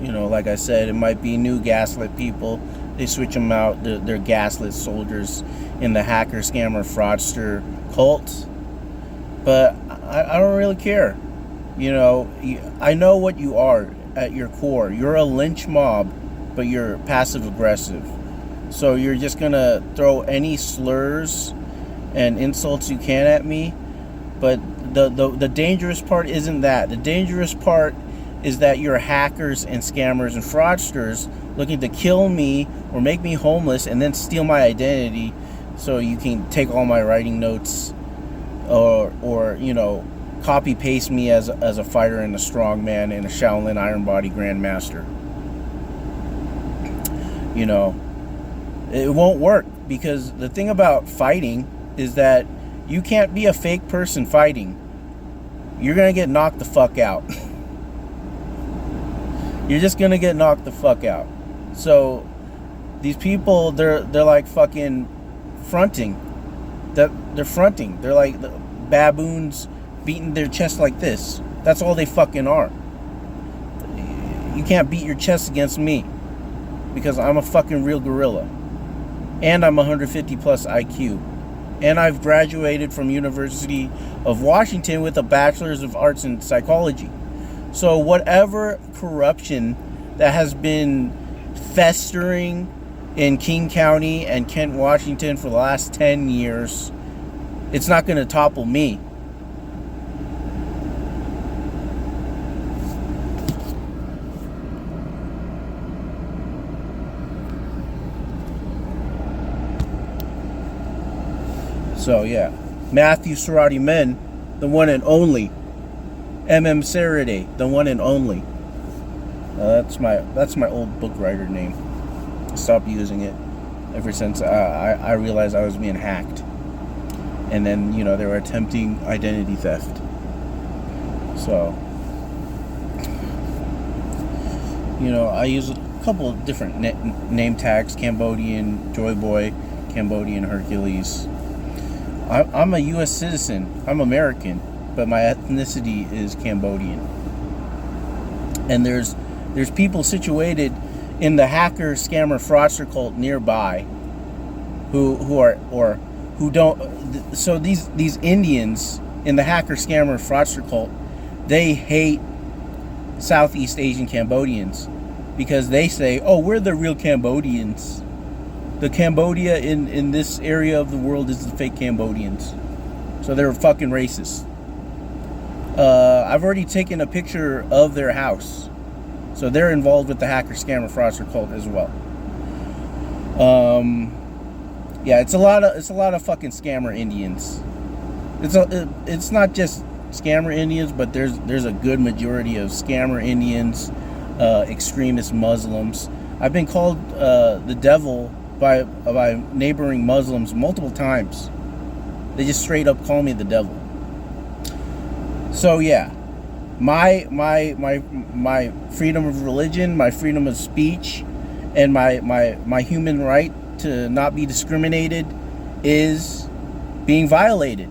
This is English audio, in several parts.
like I said, it might be new gaslit people. They switch them out. They're gaslit soldiers in the hacker, scammer, fraudster cult. But I don't really care. I know what you are at your core. You're a lynch mob, but you're passive aggressive. So you're just gonna throw any slurs and insults you can at me. But the dangerous part isn't that. The dangerous part is that you're hackers and scammers and fraudsters looking to kill me or make me homeless and then steal my identity so you can take all my writing notes or copy paste me as a fighter and a strong man and a Shaolin Iron Body Grandmaster. It won't work, because the thing about fighting is that you can't be a fake person fighting. You're gonna get knocked the fuck out. You're just gonna get knocked the fuck out. So these people, they're like fucking fronting. They're fronting. They're like baboons beating their chest like this. That's all they fucking are. You can't beat your chest against me, because I'm a fucking real gorilla. And I'm 150 plus IQ. And I've graduated from University of Washington with a Bachelor's of Arts in Psychology. So whatever corruption that has been festering in King County and Kent, Washington for the last 10 years, it's not going to topple me. So yeah, Matthew Sarati Men, the one and only. MM Saraday, the one and only. That's my old book writer name. I stopped using it ever since I realized I was being hacked, and then they were attempting identity theft. So I use a couple of different name tags: Cambodian Joy Boy, Cambodian Hercules. I'm a U.S. citizen. I'm American, but my ethnicity is Cambodian. And there's people situated in the hacker, scammer, fraudster cult nearby who don't. So these Indians in the hacker, scammer, fraudster cult, they hate Southeast Asian Cambodians because they say, "Oh, we're the real Cambodians. The Cambodia in this area of the world is the fake Cambodians." So they're fucking racist. I've already taken a picture of their house. So they're involved with the hacker, scammer, fraudster cult as well. Yeah, it's a lot of fucking scammer Indians. It's not just scammer Indians, but there's a good majority of scammer Indians, extremist Muslims. I've been called the devil by neighboring Muslims multiple times. They just straight up call me the devil. So yeah, my freedom of religion, my freedom of speech, and my human right to not be discriminated is being violated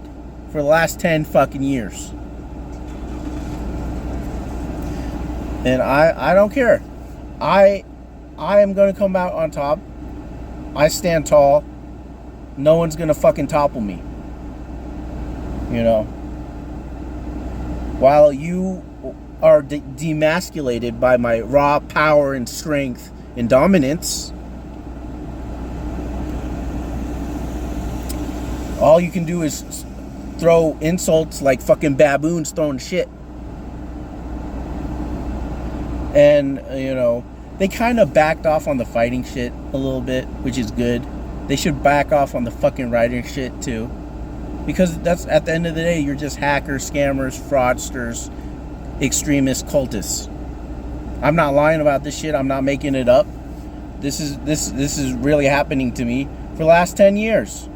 for the last 10 fucking years. And I don't care. I am going to come out on top. I stand tall. No one's gonna fucking topple me. While you are demasculated by my raw power and strength and dominance, all you can do is throw insults like fucking baboons throwing shit. And they kind of backed off on the fighting shit a little bit, which is good. They should back off on the fucking writing shit too. Because that's, at the end of the day, you're just hackers, scammers, fraudsters, extremist cultists. I'm not lying about this shit. I'm not making it up. This is really happening to me for the last 10 years.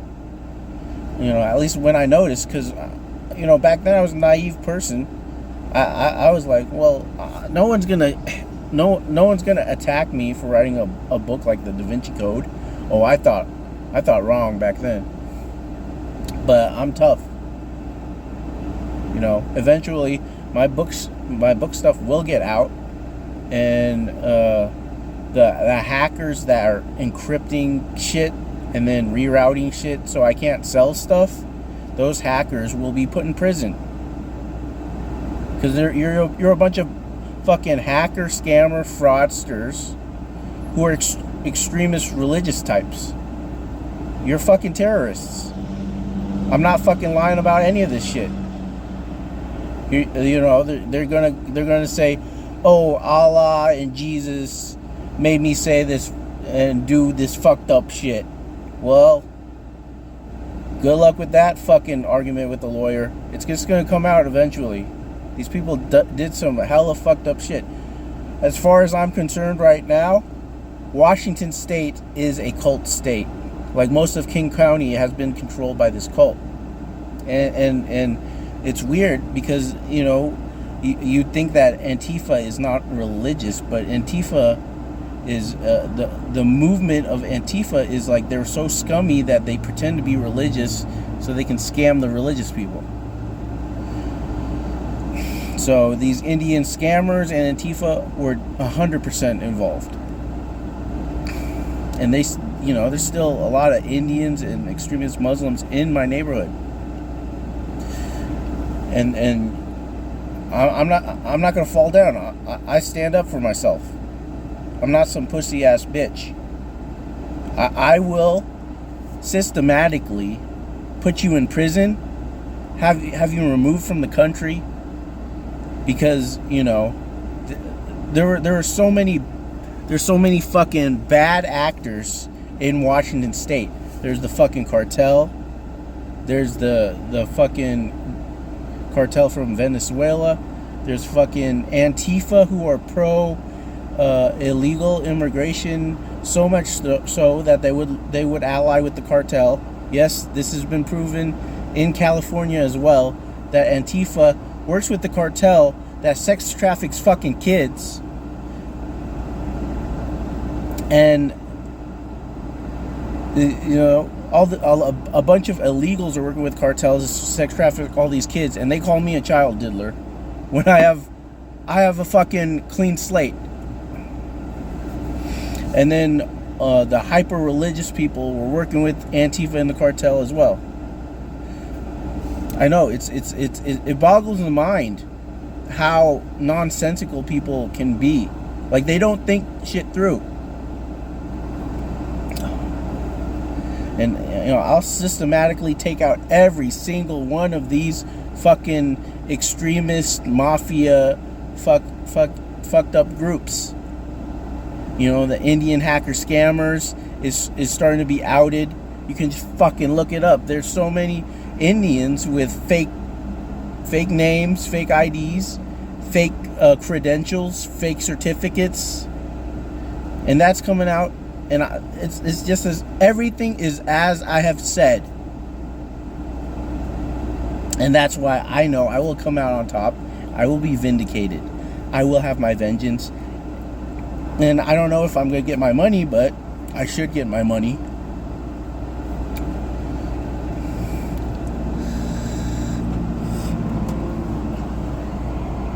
At least when I noticed, because back then I was a naive person. I was like, well, no one's gonna attack me for writing a book like the Da Vinci Code. Oh, I thought wrong back then. But I'm tough. Eventually my book stuff will get out. and the hackers that are encrypting shit and then rerouting shit so I can't sell stuff, those hackers will be put in prison. Because you're a bunch of fucking hacker, scammer, fraudsters who are extremist religious types. You're fucking terrorists. I'm not fucking lying about any of this shit. You know, they're gonna say, oh, Allah and Jesus made me say this and do this fucked up shit. Well, good luck with that fucking argument with the lawyer. It's just gonna come out eventually. These people did some hella fucked up shit. As far as I'm concerned right now, Washington State is a cult state. Like most of King County has been controlled by this cult. And it's weird because, you know, you'd think that Antifa is not religious, but Antifa is, the movement of Antifa is like they're so scummy that they pretend to be religious so they can scam the religious people. So these Indian scammers and Antifa were 100% involved. And they, you know, there's still a lot of Indians and extremist Muslims in my neighborhood. And I'm not gonna fall down. I stand up for myself. I'm not some pussy ass bitch. I will systematically put you in prison, have you removed from the country, because, you know, there's so many fucking bad actors in Washington State. There's the fucking cartel. There's the fucking cartel from Venezuela. There's fucking Antifa who are pro illegal immigration, so much so that they would ally with the cartel. Yes, this has been proven in California as well, that Antifa works with the cartel that sex traffics fucking kids. And, you know, a bunch of illegals are working with cartels to sex traffic all these kids, and they call me a child diddler when I have a fucking clean slate. And then the hyper religious people were working with Antifa and the cartel as well. I know it boggles the mind how nonsensical people can be. Like, they don't think shit through. And, you know, I'll systematically take out every single one of these fucking extremist mafia fucked up groups. You know, the Indian hacker scammers is starting to be outed. You can just fucking look it up. There's so many Indians with fake names, fake IDs, fake credentials, fake certificates, and that's coming out. And it's just as everything is as I have said, and that's why I know I will come out on top. I will be vindicated. I will have my vengeance. And I don't know if I'm gonna get my money, but I should get my money.